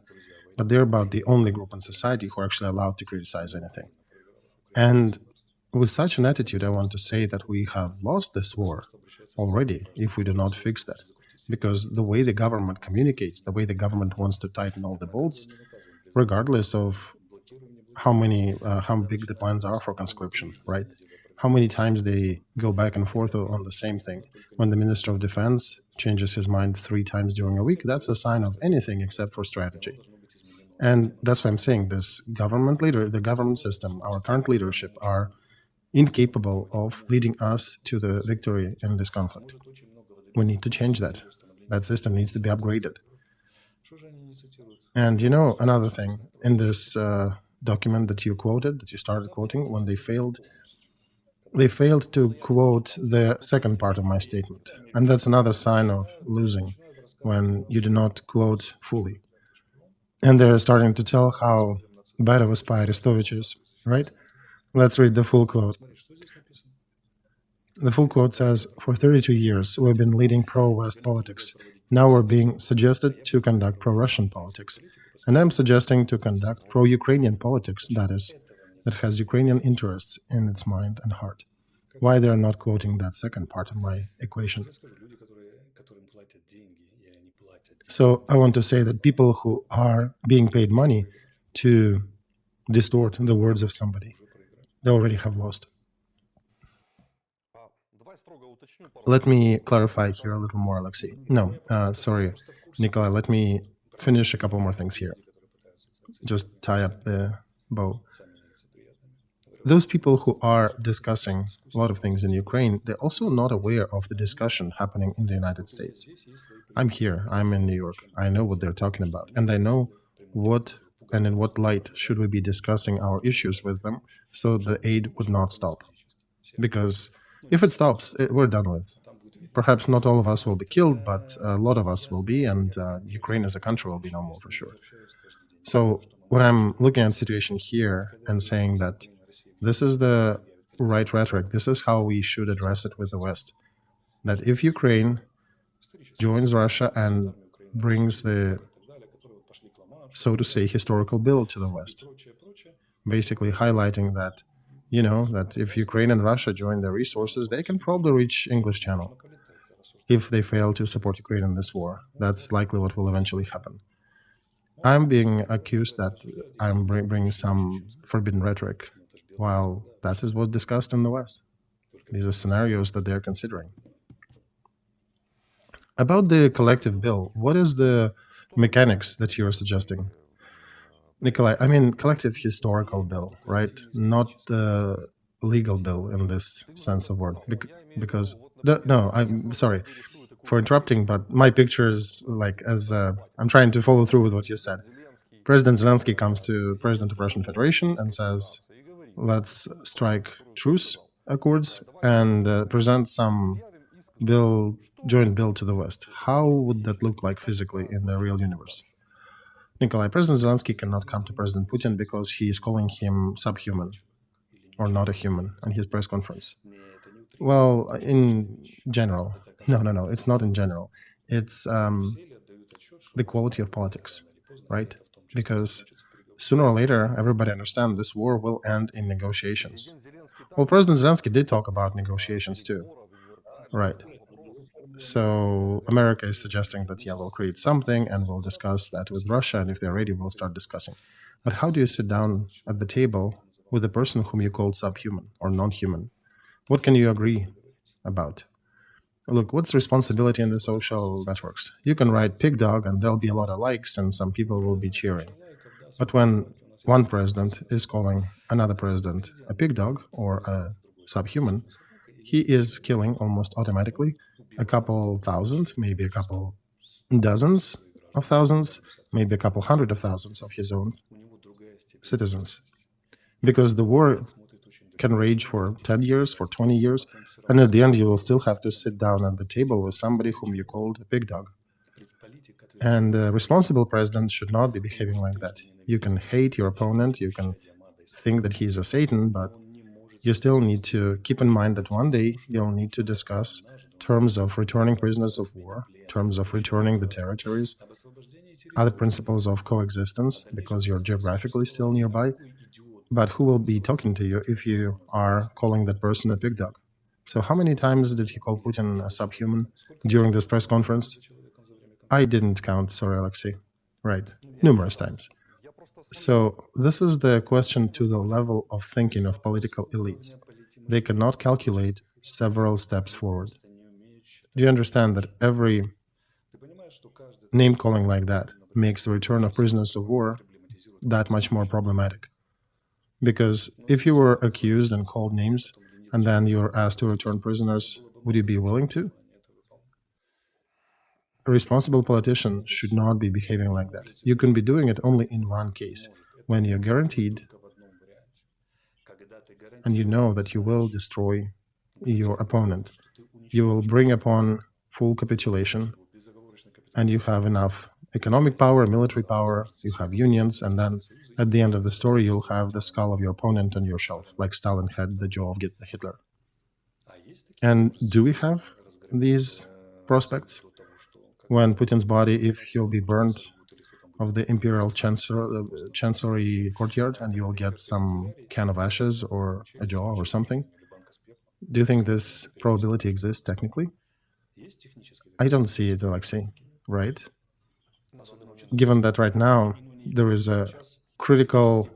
But they're about the only group in society who are actually allowed to criticize anything. And with such an attitude, I want to say that we have lost this war already if we do not fix that. Because the way the government communicates, the way the government wants to tighten all the bolts, regardless of how big the plans are for conscription, right? How many times they go back and forth on the same thing. When the Minister of Defense changes his mind 3 times during a week, that's a sign of anything except for strategy. And that's why I'm saying this government leader, the government system, our current leadership are incapable of leading us to the victory in this conflict. We need to change that. That system needs to be upgraded. And you know, another thing, in this document that you quoted, that you started quoting, when they failed to quote the second part of my statement. And that's another sign of losing, when you do not quote fully. And they're starting to tell how bad of a spy Arestovych is, right? Let's read the full quote. The full quote says, "For 32 years, we've been leading pro-West politics. Now we're being suggested to conduct pro-Russian politics. And I'm suggesting to conduct pro-Ukrainian politics, that is, that has Ukrainian interests in its mind and heart." Why they're not quoting that second part of my equation? So I want to say that people who are being paid money to distort the words of somebody, they already have lost. Let me clarify here a little more, Alexei. No, sorry, Nikolay, let me finish a couple more things here. Just tie up the bow. Those people who are discussing a lot of things in Ukraine, they're also not aware of the discussion happening in the United States. I'm here, I'm in New York, I know what they're talking about, and I know what and in what light should we be discussing our issues with them so the aid would not stop. Because if it stops, we're done with. Perhaps not all of us will be killed, but a lot of us will be, and Ukraine as a country will be no more for sure. So when I'm looking at the situation here and saying that this is the right rhetoric, this is how we should address it with the West, that if Ukraine joins Russia and brings the, so to say, historical bill to the West, basically highlighting that, you know, that if Ukraine and Russia join their resources, they can probably reach English Channel. If they fail to support Ukraine in this war, that's likely what will eventually happen. I'm being accused that I'm bringing some forbidden rhetoric, while that is what's discussed in the West. These are scenarios that they're considering. About the collective bill, what is the mechanics that you're suggesting? Nikolay, I mean collective historical bill, right? Not the legal bill in this sense of word. Because, no, I'm sorry for interrupting, but my picture is like, as I'm trying to follow through with what you said. President Zelensky comes to President of Russian Federation and says, let's strike truce accords and present some joint bill to the West. How would that look like physically in the real universe? Nikolay, President Zelensky cannot come to President Putin because he is calling him subhuman or not a human on his press conference. Well, in general, no, it's not in general. It's the quality of politics, right? Because sooner or later, everybody understands this war will end in negotiations. Well, President Zelensky did talk about negotiations too, right? So America is suggesting that, yeah, we'll create something and we'll discuss that with Russia, and if they're ready, we'll start discussing. But how do you sit down at the table with a person whom you called subhuman or non-human? What can you agree about? Look, what's responsibility in the social networks? You can write pig dog and there'll be a lot of likes and some people will be cheering. But when one president is calling another president a pig dog or a subhuman, he is killing almost automatically a couple thousand, maybe a couple dozens of thousands, maybe a couple hundred of thousands of his own citizens. Because the war can rage for 10 years, for 20 years, and at the end you will still have to sit down at the table with somebody whom you called a pig dog. And a responsible president should not be behaving like that. You can hate your opponent, you can think that he's a Satan, but you still need to keep in mind that one day you'll need to discuss terms of returning prisoners of war, terms of returning the territories, other principles of coexistence, because you're geographically still nearby. But who will be talking to you if you are calling that person a pig dog? So how many times did he call Putin a subhuman during this press conference? I didn't count, sorry, Alexei. Right, numerous times. So this is the question to the level of thinking of political elites. They cannot calculate several steps forward. Do you understand that every name calling like that makes the return of prisoners of war that much more problematic? Because if you were accused and called names and then you're asked to return prisoners, would you be willing to? A responsible politician should not be behaving like that. You can be doing it only in one case, when you're guaranteed and you know that you will destroy your opponent. You will bring upon full capitulation and you have enough economic power, military power, you have unions, and then at the end of the story, you'll have the skull of your opponent on your shelf, like Stalin had the jaw of Hitler. And do we have these prospects? When Putin's body, if he'll be burned of the imperial chancellery courtyard and you'll get some can of ashes or a jaw or something, do you think this probability exists technically? I don't see it, Alexei, right? Given that right now there is a critical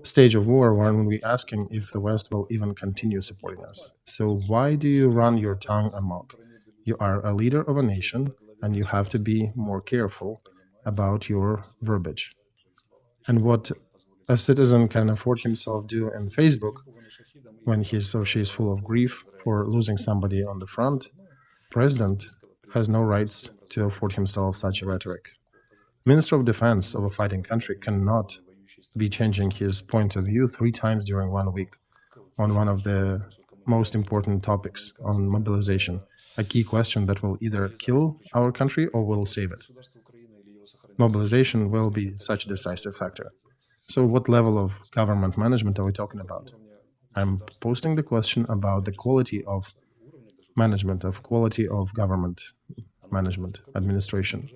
stage of war when we're asking if the West will even continue supporting us. So why do you run your tongue amok? You are a leader of a nation and you have to be more careful about your verbiage. And what a citizen can afford himself do in Facebook when he or she is full of grief for losing somebody on the front, president has no rights to afford himself such a rhetoric. Minister of Defense of a fighting country cannot be changing his point of view 3 times during 1 week on one of the most important topics on mobilization, a key question that will either kill our country or will save it. Mobilization will be such a decisive factor. So what level of government management are we talking about? I'm posting the question about the quality of management, of quality of government management, administration.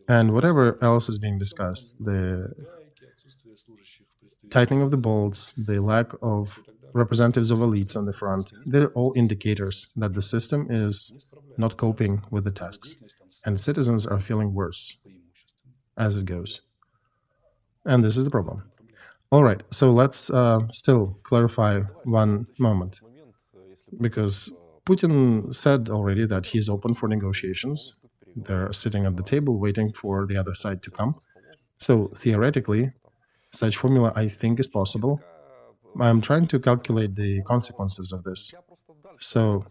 And whatever else is being discussed, the tightening of the bolts, the lack of representatives of elites on the front, they're all indicators that the system is not coping with the tasks, and citizens are feeling worse as it goes. And this is the problem. All right, so let's still clarify one moment, because Putin said already that he's open for negotiations. They're sitting at the table waiting for the other side to come. So theoretically, such formula, I think, is possible. I'm trying to calculate the consequences of this. So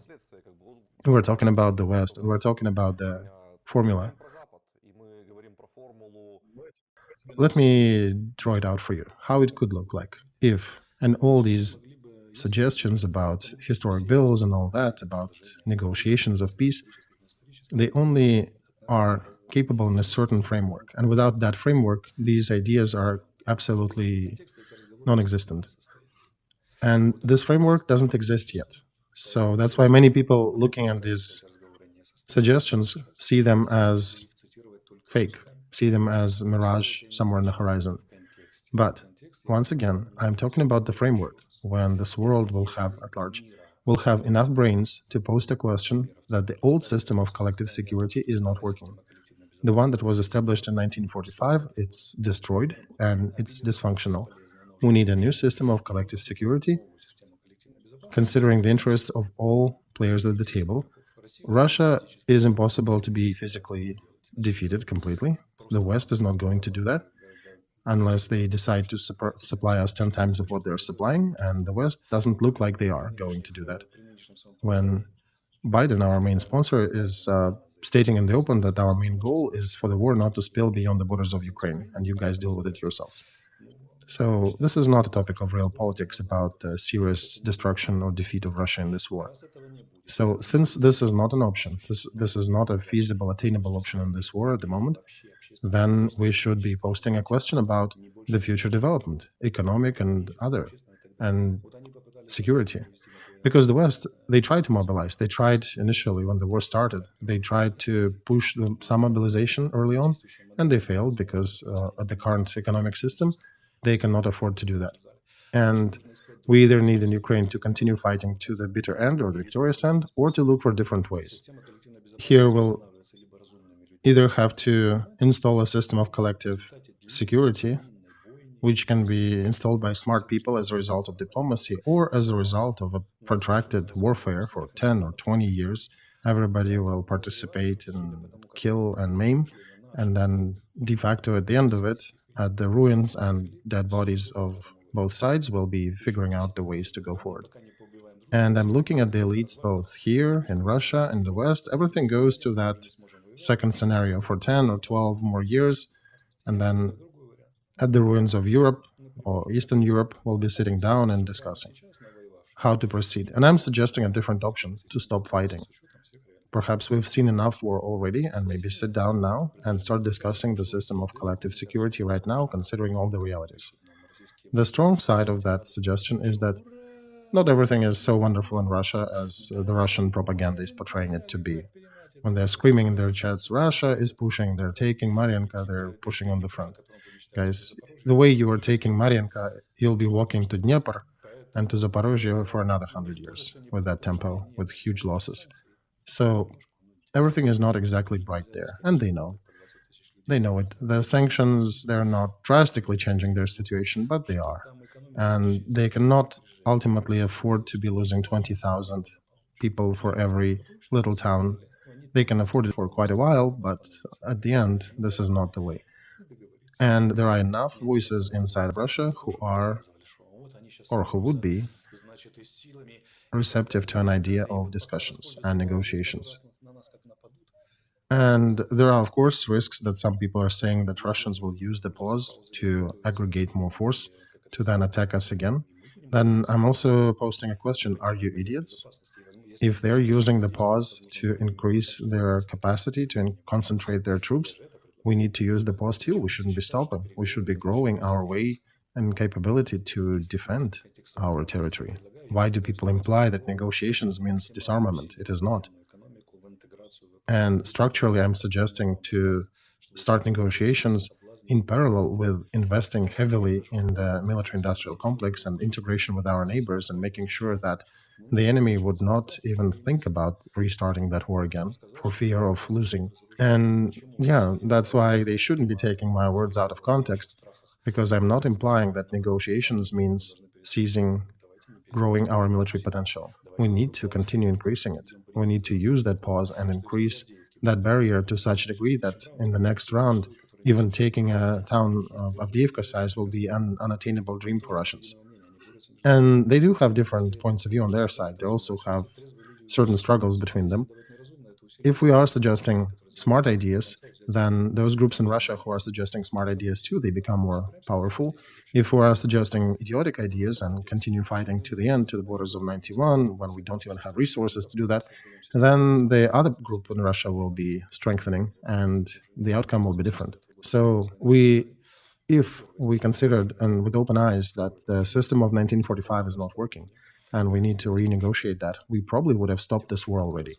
we're talking about the West, and we're talking about the formula. Let me draw it out for you, how it could look like if, and all these suggestions about historic bills and all that, about negotiations of peace, they only are capable in a certain framework. And without that framework, these ideas are absolutely non-existent. And this framework doesn't exist yet. So that's why many people looking at these suggestions see them as fake, see them as mirage somewhere in the horizon. But once again, I'm talking about the framework when this world will have at large will have enough brains to post a question that the old system of collective security is not working. The one that was established in 1945, it's destroyed and it's dysfunctional. We need a new system of collective security, considering the interests of all players at the table. Russia is impossible to be physically defeated completely. The West is not going to do that unless they decide to supply us 10 times of what they're supplying, and the West doesn't look like they are going to do that. When Biden, our main sponsor, is stating in the open that our main goal is for the war not to spill beyond the borders of Ukraine, and you guys deal with it yourselves. So this is not a topic of real politics about serious destruction or defeat of Russia in this war. So since this is not an option, this is not a feasible, attainable option in this war at the moment, then we should be posting a question about the future development, economic and other, and security. Because the West, they tried to mobilize. They tried initially when the war started. They tried to push some mobilization early on, and they failed because at the current economic system, they cannot afford to do that. And we either need in Ukraine to continue fighting to the bitter end or the victorious end, or to look for different ways. Here we'll either have to install a system of collective security, which can be installed by smart people as a result of diplomacy or as a result of a protracted warfare for 10 or 20 years. Everybody will participate and kill and maim, and then de facto at the end of it, at the ruins and dead bodies of both sides, will be figuring out the ways to go forward. And I'm looking at the elites both here in Russia and the West. Everything goes to that second scenario for 10 or 12 more years, and then at the ruins of Europe or Eastern Europe, we'll be sitting down and discussing how to proceed. And I'm suggesting a different option: to stop fighting. Perhaps we've seen enough war already, and maybe sit down now and start discussing the system of collective security right now, considering all the realities. The strong side of that suggestion is that not everything is so wonderful in Russia as the Russian propaganda is portraying it to be. When they're screaming in their chats, Russia is pushing, they're taking Maranka, they're pushing on the front. Guys, the way you are taking Maranka, you'll be walking to Dnieper and to Zaporozhye for another 100 years with that tempo, with huge losses. So everything is not exactly bright there, and they know. They know it. The sanctions, they're not drastically changing their situation, but they are. And they cannot ultimately afford to be losing 20,000 people for every little town. They can afford it for quite a while, but at the end, this is not the way. And there are enough voices inside Russia who are, or who would be, receptive to an idea of discussions and negotiations. And there are, of course, risks that some people are saying that Russians will use the pause to aggregate more force to then attack us again. Then I'm also posting a question: are you idiots? If they're using the pause to increase their capacity, to concentrate their troops, we need to use the pause too. We shouldn't be stopping. We should be growing our way and capability to defend our territory. Why do people imply that negotiations means disarmament? It is not. And structurally, I'm suggesting to start negotiations in parallel with investing heavily in the military-industrial complex and integration with our neighbors, and making sure that the enemy would not even think about restarting that war again for fear of losing. And yeah, that's why they shouldn't be taking my words out of context, because I'm not implying that negotiations means ceasing growing our military potential. We need to continue increasing it. We need to use that pause and increase that barrier to such a degree that in the next round, even taking a town of Avdiivka size will be an unattainable dream for Russians. And they do have different points of view on their side. They also have certain struggles between them. if we are suggesting smart ideas, then those groups in Russia who are suggesting smart ideas too, they become more powerful. If we are suggesting idiotic ideas and continue fighting to the end, to the borders of 91, when we don't even have resources to do that, then the other group in Russia will be strengthening and the outcome will be different. So if we considered and with open eyes that the system of 1945 is not working and we need to renegotiate that, we probably would have stopped this war already.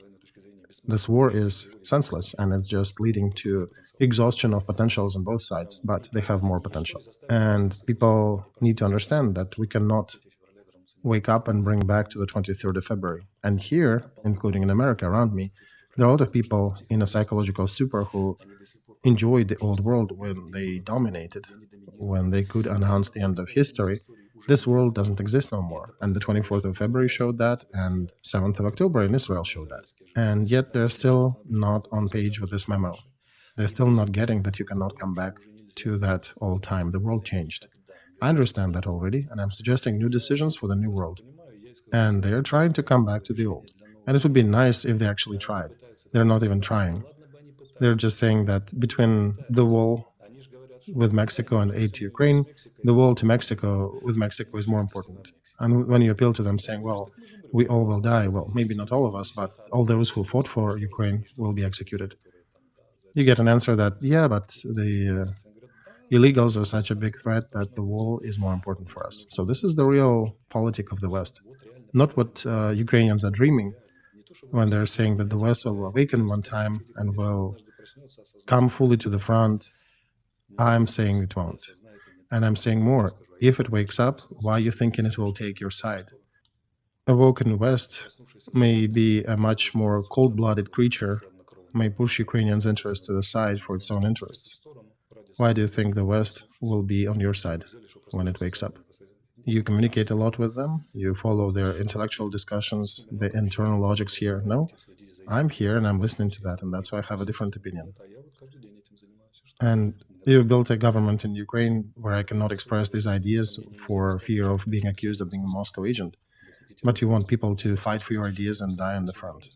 This war is senseless and it's just leading to exhaustion of potentials on both sides, but they have more potential. And people need to understand that we cannot wake up and bring back to the 23rd of February. And here, including in America around me, there are a lot of people in a psychological stupor who enjoyed the old world when they dominated, when they could announce the end of history. This world doesn't exist no more. And the 24th of February showed that, and 7th of October in Israel showed that. And yet they're still not on page with this memo. They're still not getting that you cannot come back to that old time. The world changed. I understand that already, and I'm suggesting new decisions for the new world. And they're trying to come back to the old. And it would be nice if they actually tried. They're not even trying. They're just saying that between the wall with Mexico and aid to Ukraine, the wall to Mexico with Mexico is more important. And when you appeal to them saying, well, we all will die, well, maybe not all of us, but all those who fought for Ukraine will be executed. You get an answer that, yeah, but the illegals are such a big threat that the wall is more important for us. So this is the real politic of the West, not what Ukrainians are dreaming when they're saying that the West will awaken one time and will come fully to the front. I'm saying it won't. And I'm saying more. If it wakes up, why are you thinking it will take your side? Awoken West may be a much more cold-blooded creature, may push Ukrainians' interests to the side for its own interests. Why do you think the West will be on your side when it wakes up? You communicate a lot with them, you follow their intellectual discussions, the internal logics here. No, I'm here and I'm listening to that, and that's why I have a different opinion. And you built a government in Ukraine where I cannot express these ideas for fear of being accused of being a Moscow agent. But you want people to fight for your ideas and die on the front.